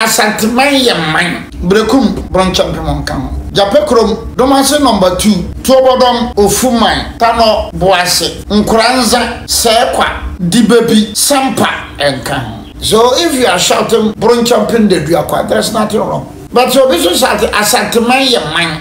Asanteman ye man brekum bronchampemon kan jape krom domase number 2 tuobodom ofuman tano boase nkranza sekwa dibebi sampa enkan. So if you are shouting bronchampin de duakwa, there's nothing wrong. But so this is asanteman ye man,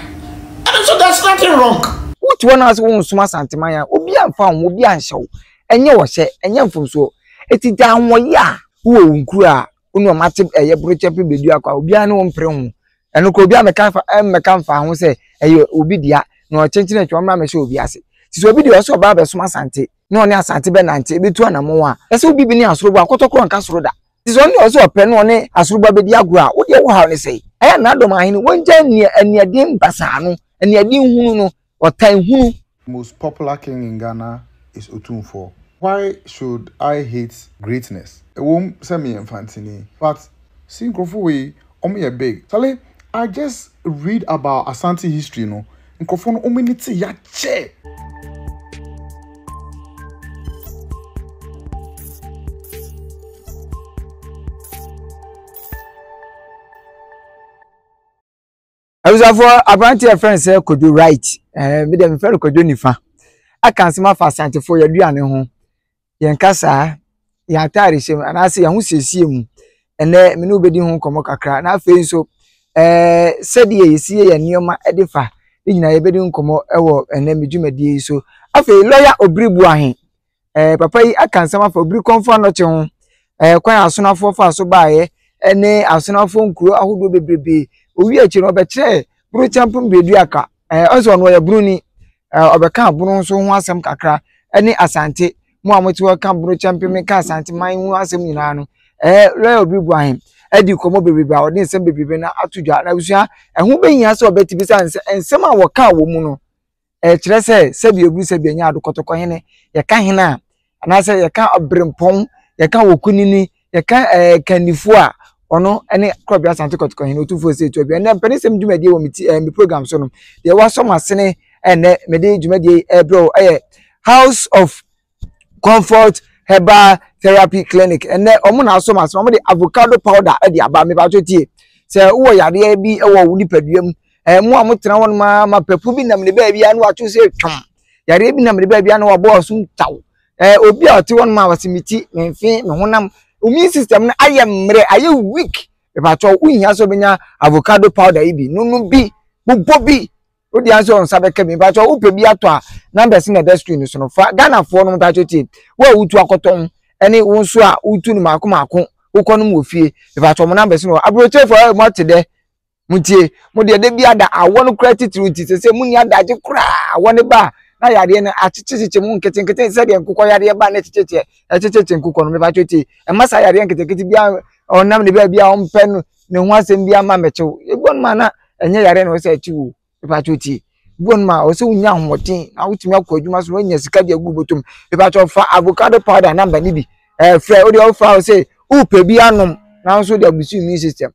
and so that's nothing wrong. What one has one suma asanteman ya obi amfa obi anshaw enye wo hye enye mfomso eti dan wo ya wo nkuru a onu amate eye brochampin bedu akwa obi an wo mpre ho eno ko obi ameka mfa ho se eye obi dia na o chenchine twa ma me hye obi ase ti so obi dia so ba be suma asante na oni asante be nante ebetu anamo a ese obi bi ni asorobo akotokro nka soro da ti so oni oso ope no oni asorobo be dia agro a wo dia wo ha ne sei aya na adom ahini wonja aniadin basa no aniadin hunu no otan hunu. Most popular king in Ghana is Otumfuo. Why should I hate greatness? It won't send me infantini, but Synchrophone omi big. Sale, I just read about Asante history, no. Nkrofo omi niti ya che. I was for a branch of friends say could do right. Me dem friend could do nifa. I can see my Asante for your duane ho. Yen kasa ya tari shem and say hu siesie mu. Ene me no bedi ho komo kakra. Na afei so said ye sie ye nioma edifa. Ni nyina ye bedi nkomo ewo ene medwumadie so. Afei lawyer Obribu ahen. Papa yi akan sama for Obri konfo no che ho. Kwan asonafo fa so baaye ene asonafo nkuro ahodo bebrebe. Owi achi no be kire brochampin bedu aka onso no ya bruni obeka brun so ho asem kakra ene asante mo amoti wo kan brochampin me ka asante man ho asem nyina no lo Obribu ahen edi komo bebrebe a odi nsem bebrebe na atudwa na busua ho behia se obeti bisa nsem a wo ka wo mu no kire se bi Obri se bi anya adokotoko hene ye ka hena ana se ye ka obrempon ye ka wokunini ye ka kanifo a ono ene krobia Asante kotoko hin Otumfuo se to bia na penisem dwumadie wo mi program so no de wa so masene ene me de dwumadie bro House of Comfort Herbal Therapy Clinic ene omo na so masene omo de avocado powder e de aba me ba to tie se wo yare bi e wo wuni paduam mo amotena won ma papu bi nam ne ba bia na wa to se twom yare bi nam ne ba bia na wa bo so taw obi a te won ma wasimiti memfi me honam immune system na ayemre aye weak e ba to unya so benya avocado powder ibi nunu bi bubbo bi odi anso on sabeke mi ba to upe bi ato a numbers na industry so no fa Ghana fo no ba to ti wa utu akoton ene wonso a utu no mako ukọ no mo fie e ba to mo numbers no abroche fo mo tede mutie mo de bi ada awo no credit route se mu ni adaje kura awo ne ba na yare na achichiche mu nkete se de nkukọ yare ba na achichiche nkukọ no me ba tweti e masa yare nkete bia onam ne ba bia ompe no ne ho asem bia ma mechew egbon ma na enye yare na o se achiwo me ba tweti gbon ma o se unya homoten na wutimi akọ adwuma so nya sika de agu botom me ba fa avocado powder number ni bi frɛ o de o fa o se upe bi anom na so de abusu immune system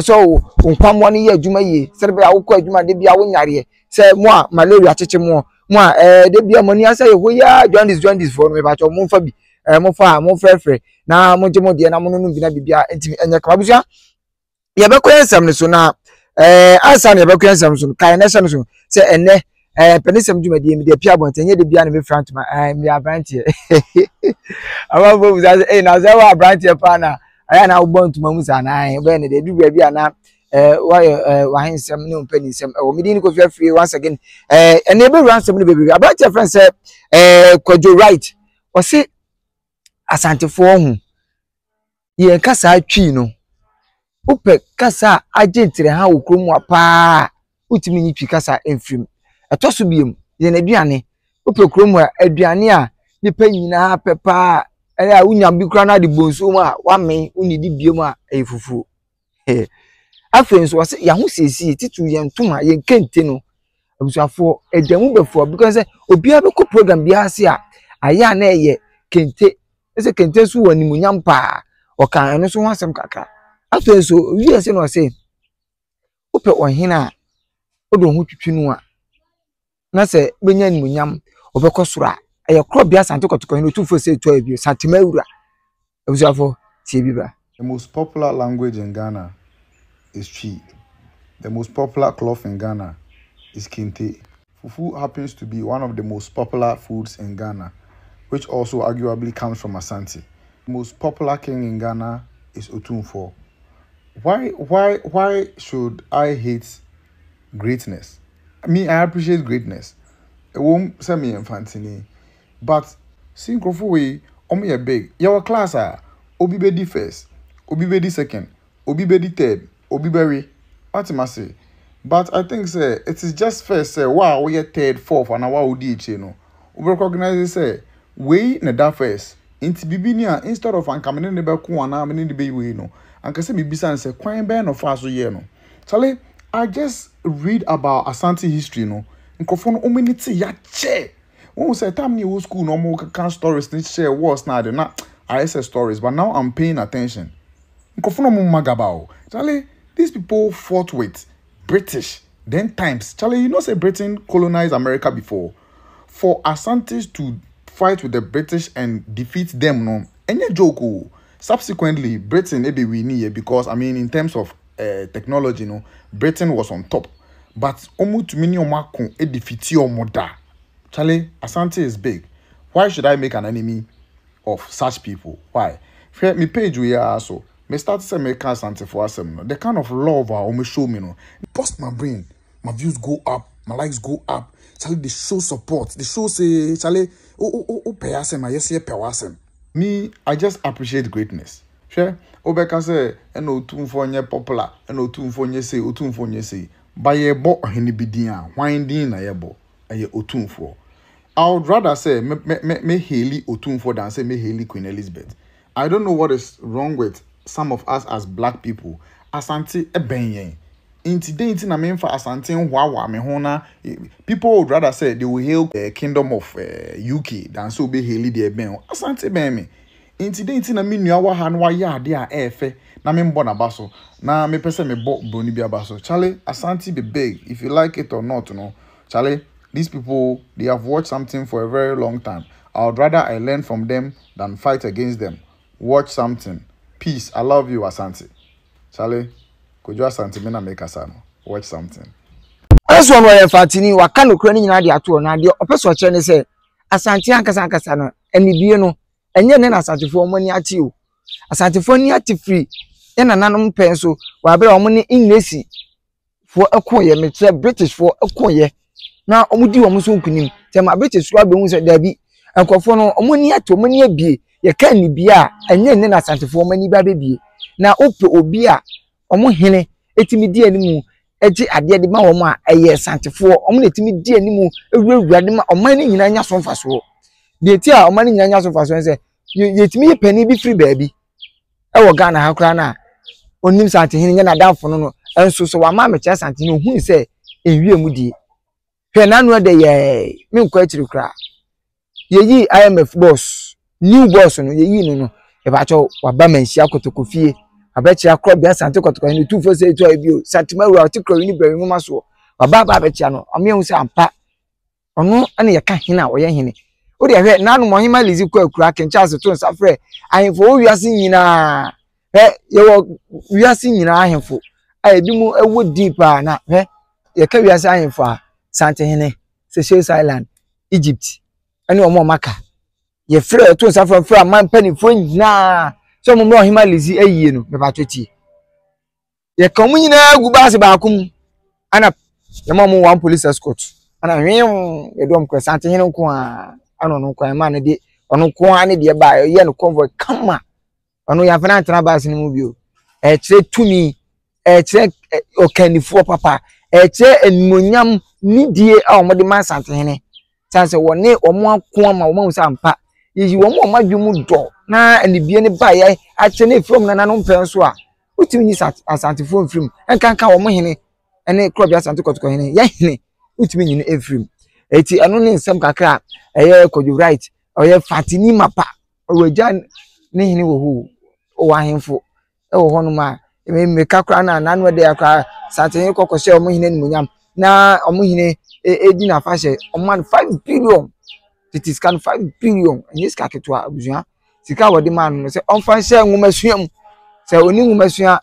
so nkwamwo ne ye adwuma ye serbe awokọ adwuma de bia wo nyare se mo a malaria cheche mo a de bia mani asa ye hoya jaundice for me ba cho mo fa bi mo frefre na mo je mo de na mo no bi na bibia enti enye ka busua ye be kwensam ne so na asa ne be kwensam so kai na sam so se enne penisam dwumadi mi de pia bonte enye de bia na me front ma mi abrantie awa bo buza na za wa abrantie pa na aya na ubontu mamusa na be ne de du bia na wa hensem ne ompanisem o midini ko free once again ene be ransom ne bebi about your friend say Kojo right o se Asantefo hu ye kasa atwi no upe kasa agentire ha okrom apa utimi ni twi kasa enfrim etoso biem ye na aduane upe krom aduane a nipa nyina pepa a unya bi kra na de bonso mu a wa men unidi biem a efufu afen so wase ya hu sesi titu ye ntoma ye kente no abusuafo edamu befo because obia be ko program bia ase a aya na ye kente ese kente so wani munyam pa o kan eno so ho asem kakra afen so wi ase no se ope ohina odo ho twitwi no a na se benya ni munyam obekọ soro a eye kro bia Asante kotoko hin Otumfuo se to abio Santemawura abusuafo tie bi ba The most popular language in Ghana is Twi. The most popular cloth in Ghana is Kente. Fufu happens to be one of the most popular foods in Ghana, which also arguably comes from Asante. The most popular king in Ghana is Otumfuo. Why should I hate greatness? Me, I appreciate greatness. It won't send me infantini. But see, Nkrofo omo ye big. Your class are Obi Bedi first, Obi Bedi second, Obi Bedi third, Obi Berry. What am I say? But I think say it is just first say wow we third, fourth, and wow we each we recognize say we na that first. Inti bibinia instead of ankamene ne be ko ana amene ne be we no. Anka say bibisa say kwan be no fa so ye no. Charlie, I just read about Asante history no. Nkrofo no omeniti ya che. When we say time new school no more can stories ni share wars now na I say stories but now I'm paying attention. Nkrofo no mo magabao. Charlie, these people fought with British then times. Charlie, you know say Britain colonized America before. For Asantes to fight with the British and defeat them no any joke. Subsequently Britain maybe we need because I mean in terms of technology no Britain was on top. But omu to mini omako e defeat your mother. Charlie, Asante is big. Why should I make an enemy of such people? Why? Me page we are so. Me start to say me can Asante for us. The kind of love I almost show me no. Bust my brain. My views go up. My likes go up. Charlie, they show support. They show say Charlie, pay us my yes pay us. Me, I just appreciate greatness. Sure. Obeka say eno Otumfuo nye popular. Eno Otumfuo nye say Otumfuo nye say. Ba ye bo ohini bidia. Winding na ye bo. Aye Otumfuo. I would rather say me Haley Otumfuo than say me Haley Queen Elizabeth. I don't know what is wrong with some of us as black people. Asante ebenye. Inti na mean for Asante wa me hona. People would rather say they will hail the kingdom of UK than so be Haley the ben. Asante ben me. Inti na me nua ha no ya ade a efe na me mbo na baso. Na me pese me bo broni bia baso. Charlie, Asante be big if you like it or not, no. Charlie, these people, they have watched something for a very long time. I would rather I learn from them than fight against them. Watch something. Peace. I love you, Asante. Charlie, could you Asante me na make asano? Watch something. That's one way fatini wakano krani nyina de ato na de opeso che ne say Asante ankasa no eni bie no enye ne na Asante fo mo ni ati o. Asante fo ni ati free. E na nanom pen so wa bere o mo ni English fo ekoye me che British fo ekoye. Na omudi wo so nkunim tema bete so abehu se dabi ankofo no omoni ato omoni abie ye kan ni bia enye ne na Asantefo omani ba bebie na ope obi a omo hene etimi di animu eji ade de ma wo ma eye Asantefo omo etimi di animu ewurawura de ma omani nyina nya so mfaso de ti a omani nyina nya so mfaso se yetimi ye pani bi free baabi e wo Ghana ha kra na onim Asante hene nya na danfo no enso so wa ma me che Asante no hu se enwie mu die Fernando de ye me nko akiri kra yeyi IMF boss new boss no yeyi no e ba cho wa ba manhia kotokofie abechi akro bia Asante kotoko ni 248 ebio Santimaru atikro ni bere mu maso wa ba abechi no amehu se ampa ono ane ye ka hina wo ye hene o de hwe nanu mo hima lizi ko akura kenchas to nsafre ahemfo o wiase nyina ye wo wiase nyina ahemfo ebi mu ewo deep na ye ka wiase ahemfo a Asante hene Seychelles Island Egypt ani omo maka ye frɛ to nsafra fra man panifo nyina so mo hima lizi ayie no me ba tweti ye ka mu nyina gu ba se ba akum ana ye mo one police escort ana hwem ye dom ko Asante hene nko a ano no kwan ma ne de ono ko ane de ba ye no convoy kama ono ya fana antena ba se ne mu bio e kire tumi e kire okanifo papa e kire enmonyam nidie a omode ma Asante hene sanse woni omo ako ma omo nsa ampa yi omo madwum do na anibie ne ba ye a che ne from na nanom pen so a utimi ni Asante fo mfrim enkanka omo hene ene krobia Asante kotoko hene ye hene utimi nyine efrim eti anu ne nsem kakra eye Kojo right oye Fatini mapa owaja ne hene wo hu o ahemfo e wo hono ma me kakra na nanu de akra Asante hene kokose omo hene ni munyam na omo hine edi na fashe oman 5 billion it is can 5 billion and yes ka keto abuja sika wodi man no se on fashe nwoma suam se oni nwumasua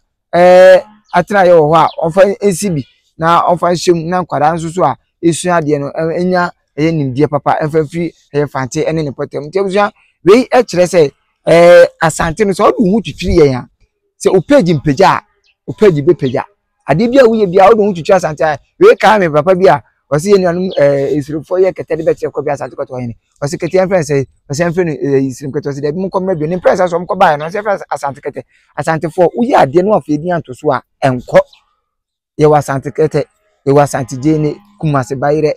atena ye wo ho a onfa NCB na onfa hyem na nkwara nso so a esua de no enya eye nimdie papa enfa firi eye fante ene ne potem ntiabusua we e kire se asante no so odu hu twitwiri ye ya se opage mpaja opage be paja ade bia wo ye bia odu hu twitwiri asante we ka me papa bia wasi ye nuanum isirifo ye ketede be kire ko bia asante ko hene wasi kete en say wasi en friend isirim kete wasi de bi mko mra bi ne press aso mko ba no wasi friend asante kete asante fo wo ye ade no afa edi anto so a enko ye wasante kete ye wasante jene kumase bayire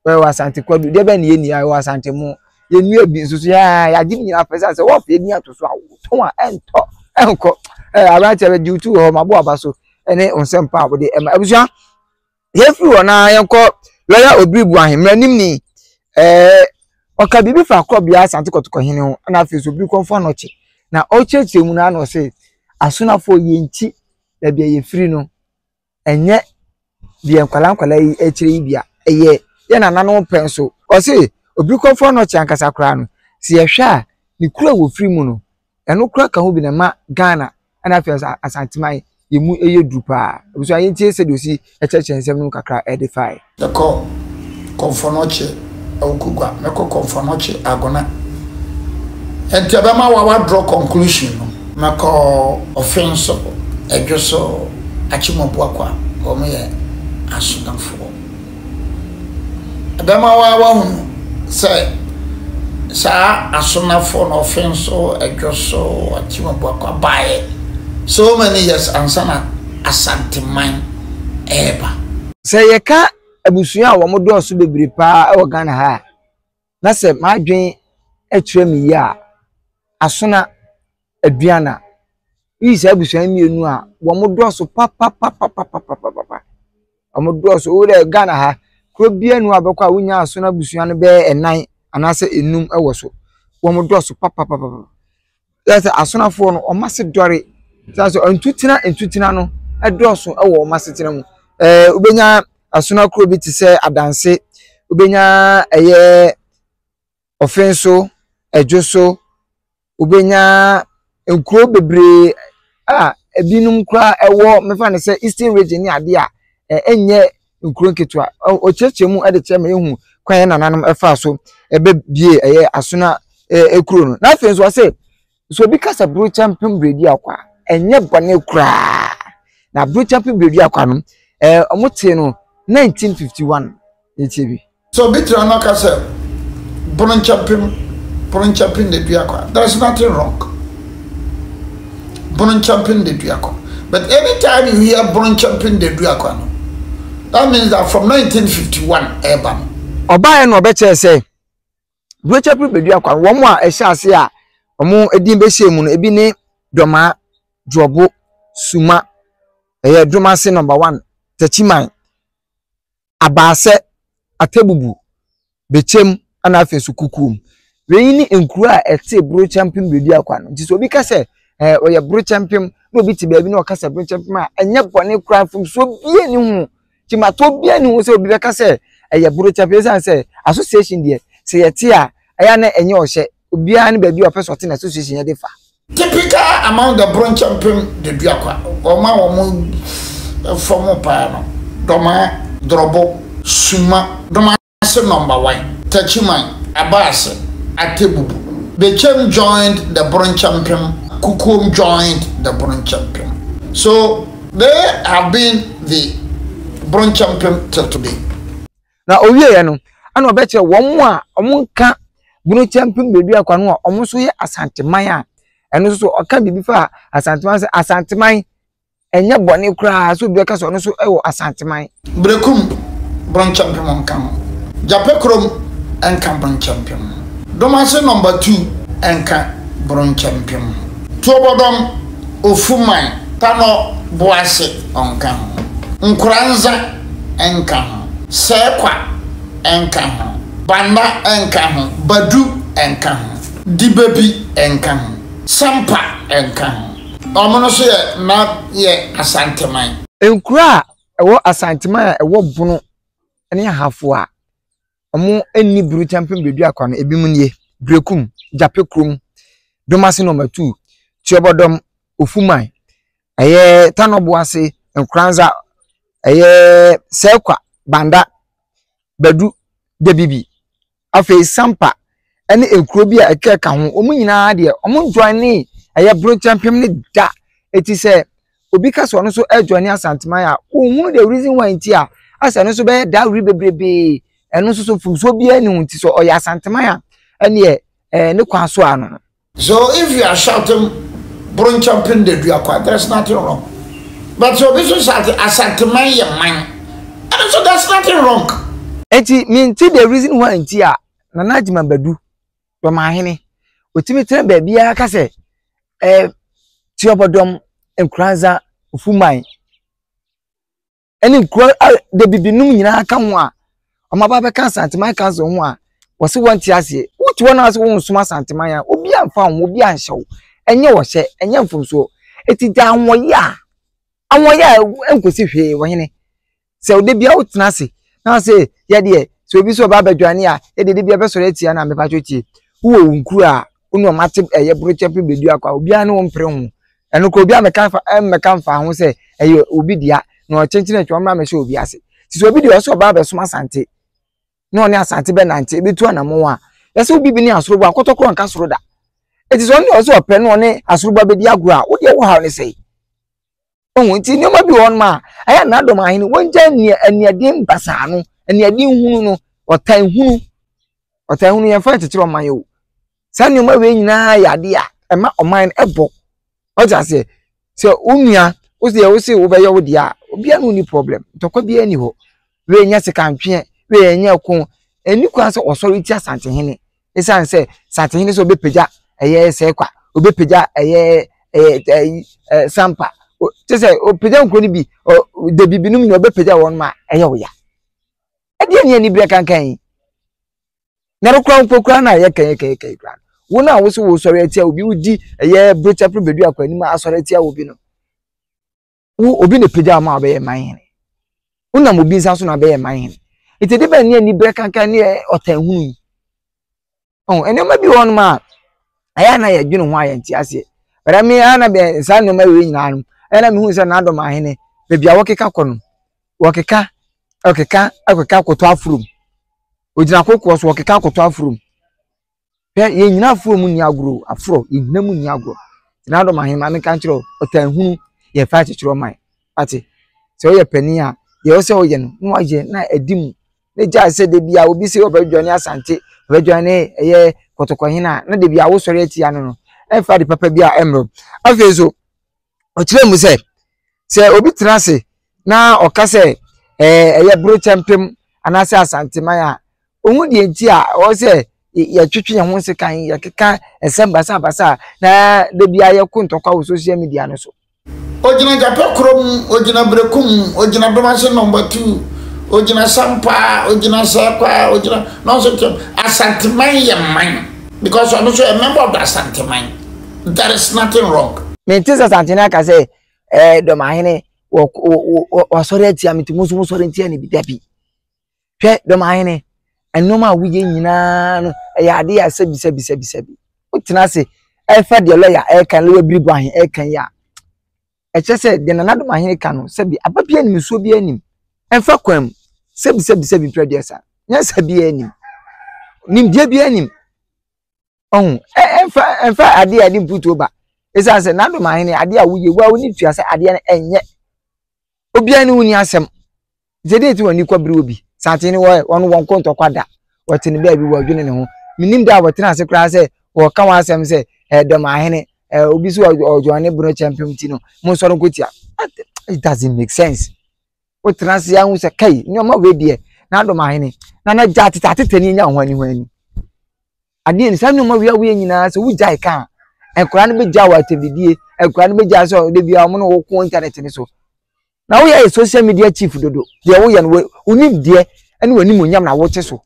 we wasante kwadu de be ne ye ni ya wasante mu ye nu abi nso so ya gim nyina pesa se wo fa edi anto so a to a ento enko abacha be duty ho mabo abaso ene onsempa abode abusua ye free wona yenko lawyer obribu ahemra nimni oka bibi fa krobia asante kotoko hene ho na afi obri konfo noche na ocheche mu na no se asunafo yenchi da bia ye free no enye bia nkwala yi echire yi bia eye ye na nanu penso o se obri konfo noche ankasa kra no se ye hwa ni kura wo free mu no eno kura ka ho bi na ma Ghana na afi asantemai yemu eye drupa obuso ayentie se dosi echeche nsem no kakra edify the konfo noche okugwa meko konfo noche agona enti abama wa draw conclusion no meko offense edwoso achimobo akwa omoye asunafo abama wa hu say sa asunafo no offense edwoso achimobo akwa bae so many years ansana asanteman eba say yeka abusua wo mo do so bebre pa e wo Ghana ha na se madwen etire mi ya asona aduana yi se abusua mienu a wo mo do so papa o mo do so wo de Ghana ha kro bia nu abekwa wonya asona abusua no be enan anase enum e wo so wo mo do so papa that's asona fo no o mase dore so entutina no e do so e wo mase tina mu ubenya asuna kro bi ti se adanse ubenya eye offenso ejoso ubenya enkro bebre ebinum kra ewo mefa ne se Eastern region ni ade a enye nkro nketua o chechemu ade chema ehu kwan nananum efa so ebe bie eye asuna ekro no na afenso ase so bi kasa bro champion bredi akwa enye bone kra na bro champion bredi akwa no omote no 1951 ETB. So bitra no kasa bron champion de duakwa. There's nothing wrong. Bron champion de duakwa. But anytime you hear bron champion de duakwa no, that means that from 1951 Eban. Oba no beche say bron champion de duakwa wo mo a ehye ase a omo edin be hye mu no ebi ne doma jobo suma doma se number 1 tachiman abase atebubu bechem ana afesu kukum we ni enkuru a ete bro champion bedi akwa no nti so obi ka se oye bro champion no obi ti baabi na okasa bro champion a enye bone kra fum so bie ni hu ti mato bie ni hu se obi ka se eye bro champion san se association de se yete a aya na enye ohye obi a ne baabi opeso te na association ye de fa typical among the bron champion de duakwa o ma wo mo formo pa no doma drobo suma doma se number 1 tachiman abase atebubu bechem joined the bron champion kukum joined the bron champion so they have been the bron champion till today na owie ye no ana obeche wo mo a omonka bron champion bebi akwa no omo so ye asanteman a eno so oka bibi fa asanteman se asanteman enye bone kura so bi ka so no so ewo asanteman brekum bron champion kan jape krom enka bron champion domase number 2 enka bron champion tobodom ofuman tano boase onka nkranza enka sekwa enka banda enka badu enka dibebi enka sampa enka omono so ye na ye asanteman enkura ewo asanteman ewo bunu ene hafo a omo eni bru champion bedu akwa no ebimu nie brekum jape krom domase number 2 tiobodom Ofuman Tanobo ase Nkranza Sekwa Banda Badu Debibi afi Sampa ene enkuro bi a ekeka ho omu nyina de omu join ni bro champion ni da eti se obi ka so no so join Asantman a ohun the reason why nti a asa no so be da ri bebrebe eno so fumso bi ani nti so oya Asantman a ene ne kwa so ano. So if you are shouting bro champion de Duakwa, there's nothing wrong. But so this is Asantman ye man. And so that's nothing wrong. Eti me nti the reason why nti a Nana Jima Badu do ma hene otimi tren ba bia ka se ti obodom Nkranza Ofuman eni nkro de bibinum nyina aka ho a omaba be kan Asantman kan so ho a wo se won ti ase wuti won ase won suma Asantman ya obi amfa ho obi anhyew enye wo hye enye mfomso eti da anwoya enkosi hwe wo hene se ode bia wotena ase na se ye de so obi so ba badwane a e de bia be sore tia na me pa chotie wo nkuru a unu mate bro champion bedu akwa obi an wo mpre ho eno ko obi a meka mfa ho se obi dia na o chenchine twa ma me se obi ase ti so obi de so ba be so Asante na oni Asante be nante be tu anamo a yese obi bi ni asoro bo akotokro nka soro da eti so oni o so pe no oni asoro ba be di agro a wo de wo ha ne sei ohun ti ni ma bi won ma aya na do ma hin wonja ni adin basa no ni adin hunu no otan hunu ye fa titiro man yo sani ma we nyina ya de a ema oman ebo oja se unua wo se wo be yo de a obi anu ni problem tokwa bi ani ho we nya se kantwe we nya ko eni kwa se osori ti Asante hene esan se Asante hene so be peja Sekwa obe peja Sampa te se o peja nko ni bi de bibinum ni obe peja won ma wo ya edi ani bre kankan na rokwa mpokra na ye kan kran wona wo so wo sori atia obi udi bro champion bedu akwa ni ma asori atia obi no wo obi ne peja ma obe ye man hene wona mo bi nsa so na be ye man hene ite de ba ani bre kankan ni otan hunu ene ma bi won ma aya na ye dwunu ho aye nti ase bara mi ana be sa no ma we nyina no ena mi hu se na do ma hene be bia wokeka kono wokeka koto afurum ojina kokko so wokeka koto afurum pe ye nyina afurum ni agro afuro ye nyina mu ni agro na do ma hene ma me kan kiro otan hunu ye fa kiro man ati se o ye pani a ye o se o ye no no aje na edim ne ja se de bia obi se obadwane Asante obadwane kotoko hina na de bia wo sori atia no e fa de papa bia emro afezo o kire mu se obi trase na okase bro champion anase Asantman a ohun de nti a o se ye twetwe ye ho se kan ye keka esembasa basa na de bia ye ko ntokwa wo social media no so ojina Jape krom ojina Brekum ojina Domase number 2 ojina Sampa ojina Sekwa ojina no so Asantman ye man because I'm also a member of the Asantman. There is nothing wrong. Me tisa Asantman ka say do ma hene wo sori atia me timusu sori atia ni bidabi hwe do ma hene eno ma wuye nyina no ya ade ya sebi utina se e fa de lawyer e kan lewe bribu ahen e kan ya e chese de na do ma hene kan no sebi ababia ni so bi anim e fa kwam sebi producer nya sebi anim nim die bi anim en fa ade ade mputo ba esa se na do ma hene ade a wuye wa woni tua se ade na enye obia ni woni asem zede ti woni kwabiri obi satini wo won konto kwada watini bia bi wo dwene ne ho minim da watina ase kra se wo ka wa asem se do ma hene obi so ojoane bro champion ti no mo so ron kotia it doesn't make sense o trans ya hu se kai nyoma we die na do ma hene na jati tatete nya ho ani ade ni sa nyoma we nyina se wujai ka enkura no be ja wa tebidie enkura no be ja so de bia mo no wo ko internet ni so na wo ya social media chief dodo de wo ya no unim de ene wani monyam na wo che so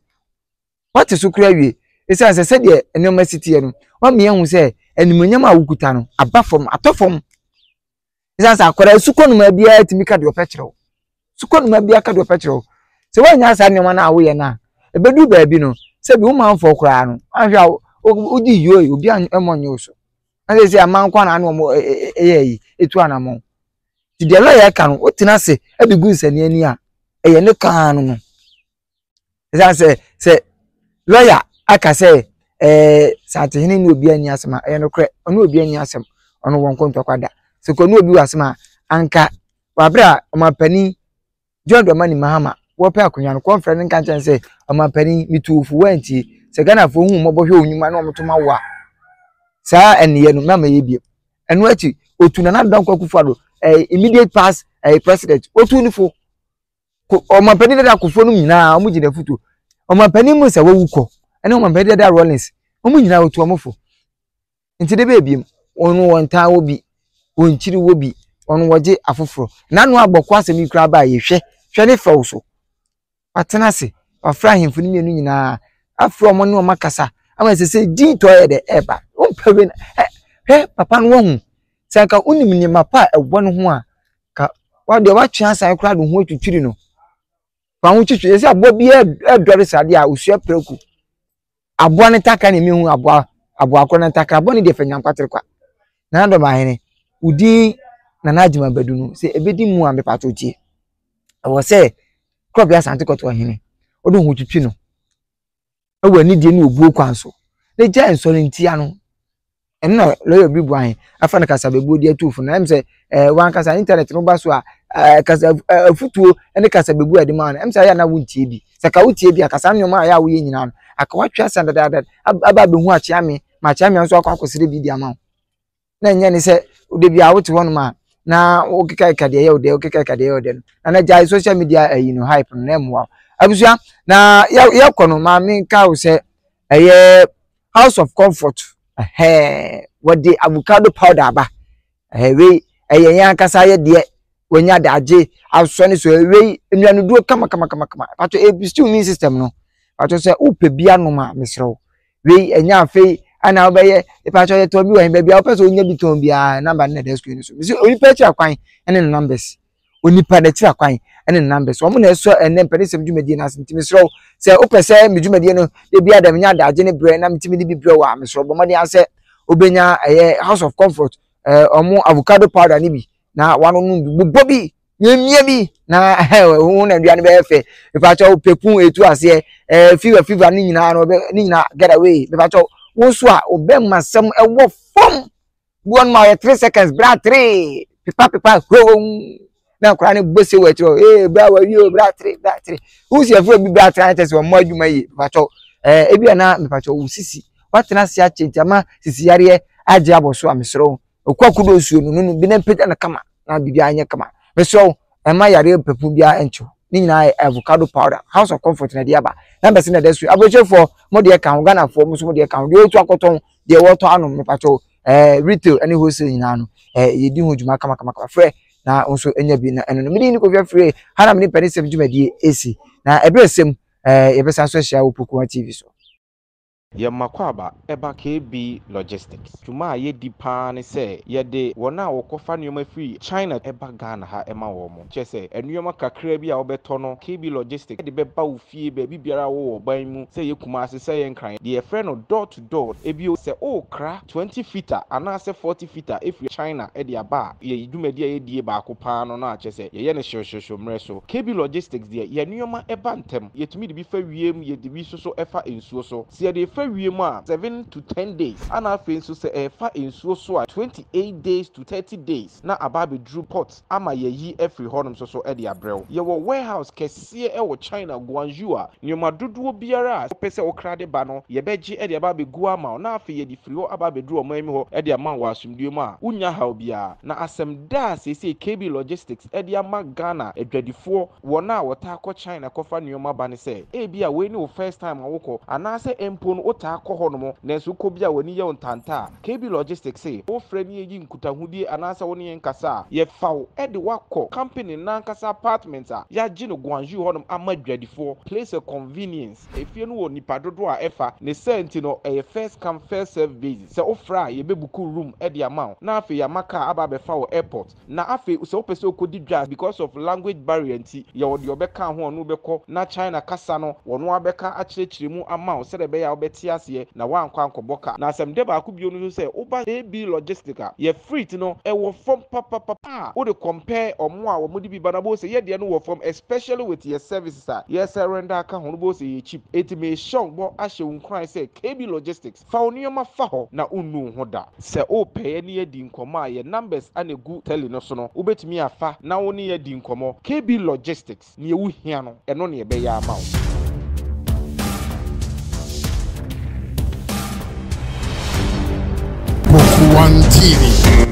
what so kura wie esa se de enoma city no wa me hu se ene monyam a wukuta no abafom atofom esa sa akora sukono ma bia timika de opechero sukono ma bia ka de opechero se wa nya sa ne ma na wo ye na ebedu ba bi no se bi wo man fo kura no ahwa odi yo obi emonye so na say amankwa na no mo eyi etu anamon ti de lawyer ka no otina se e be gu nsani ani a eye ne kan no no say lawyer aka say satihini ni obi ani asema eye no kre ono obi ani asem ono won konto kwada se ko no obi wasema anka wabra omapani John Dramani Mahama wo pe akonya no conference nka chan say omapani mitufu wanti se Ghana fo hu mo bohwe onyuma na omtoma wa saa eniye no na maye bie eno achi otuna na dan kwakufuado immediate pass president otunifo omapani da akufo no nyina omu gide futu omapani mu se wawuko ene omapani da Rollins omu nyina otu omofo nti de bebiem onu wonta obi onchiri wobi onu woje afoforo nanu agbokwa asemi kra ba ye hwe ne fawso atena se afra hemfo ni mienu nyina afro omo ne omakasa ama se din to ye de eba ompabe papa no hu sanka unim ni mapa ebo no ho a ka wade watwe asan kra do ho twitwiri no fa ho twitwi se abo bi edore sade a osua preku abo ne taka ne mi hu abo akona taka abo ne de fanyam kwatere kwa na do ma hene udi na najima badunu se ebedi mu a mepato tie awo se crop ya sante koto hene odo hu twitwi no awani die ne obuo kwanso ne ja ensori ntia no enna lawyer bi bu ahen afa na kasa bebu die tufu na em se wan kasa internet no baso a kasa futuo ene kasa bebu ade ma na em se ya na wuntie bi se ka wutie bi akasa nyoma ya wo ye nyina no aka watwa sanda dada aba be hu achiame ma achiame nso akwa bi di ama na nya ni se ode bi a wote hono ma na okika kade ye ode okika kade ye ode na jai social media hype no na emwa abusua na ya kono ma me ka wo se House of Comfort what the avocado powder ba we yan kasa ye de wonya daje asone so we nnuanu duo kama pato still immune system no pato se upe bia no ma mesro we enya afi ana obeye pato ye to bi wo bia wo pese onya bi ton bia number na the screen so si oni pa chi akwan ene numbers oni pa da chi akwan ene numbers omo na so ene pede sem dwumadi na asenti mesro se opese medwumadi no de bia da nya daje ne bre na mitimi ni bi bre wa mesro bo mode ase obenya House of Comfort omo avocado powder ni bi na wanu nu bobi nyemie bi na hu na duane be fe ifacho pekun etu ase fever ni nyina no ni nyina get away ifacho wonso a obem masem ewo fom buon ma 3 seconds bra 3 pipa na kura ni bose we tro bra wa wi bra 3 who's your friend bra 3 test wo mo adwuma yi ifacho ebia na ifacho usisi watena si achentama sisi yare aje aboso amesro okwakudo osuo no bi na peda na kama na bibia anye kama mesro ema yare pepu bia encho ni nyina avocado powder House of Comfort na dia ba na bese na desu abochefo mo de kan Ghana fo mo so mo de kan de otu akoton de woto anu mepacho retail ani wholesale nyina no yedi ho djuma kama frɛ na onso enya bi na eno no mini ko via frɛ hana mini perisem djumadi esi na ebresem yebesa so hia Opokuwa TV so Yamakwaba eba KB Logistics. Tuma ye di pan se ye de wona wokofa nyoma free China eba Ghana ha ema womo. Chese enyoma kakra bi a obeto no KB Logistics de beba wo fie ba bibiara wo ban mu se ye kuma ase se ye nkran. De ye frɛ no door to door ebi se o kra 20 feet ana se 40 feet if China e de aba ye dwumadi ye die ba ko pan no na chese ye ne hwehwehwe mre so. KB Logistics de ye nyoma eba ntem ye tumi de bi fa wiem ye de bi so efa ensuo so. Se de 7 to 10 days. And I feel so say fa insuo so 28 days to 30 days. Na ababe drew pot ama ye every honum so e de abrel. Ye wo warehouse kese e wo China Guangzhou a nyoma dodo biara pese wo krade ba no ye beji e de ababe gu ama na afi ye di free wo ababe drew o mami ho e de ama wo asumdue ma unya ha obia na asem da say KB Logistics e de ama Ghana edwadifo wo na wo ta ko China kofa nyoma ba ne say e bia we ni wo first time awoko anase empo no ta kohono nenso ko bia woni ye ntanta KB Logistics say o frani yi nkutahudie anasa woni ye nkasa ye fawo e de wakọ company na nkasa apartment a ya gi no Guangzhou honum amadwadifo place a convenience efie no woni padodo a efa ne senti no e first come first serve basis se o fra ye bebuku room e de amount na afi ya maka aba be fawo airport na afi se o pese okodi dwa because of language barrier nti ye wodi obeka ho no beko na China kasa no wono abeka akirechire mu amount se de be ya obeti nte ase na wankwa ankɔbɔka na asɛm de ba ko bio no so sɛ oba KB Logistica ye freight no ɛwɔ from papa wo de compare ɔmo a wɔn de bi ba na bo sɛ ye de no wɔ from especially with your services a ye surrender aka ho no bo sɛ ye cheap it may show bo ahye unkran sɛ KB Logistics fa oniyoma fa ho na unnu ho da sɛ o pɛɛ ne ye di nkɔmɔ a ye numbers anegu tele no so no wobetumi afa na wo ne ye di nkɔmɔ KB Logistics ne ye wo hia no ɛno ne ye bɛyɛ ama wo. One TV.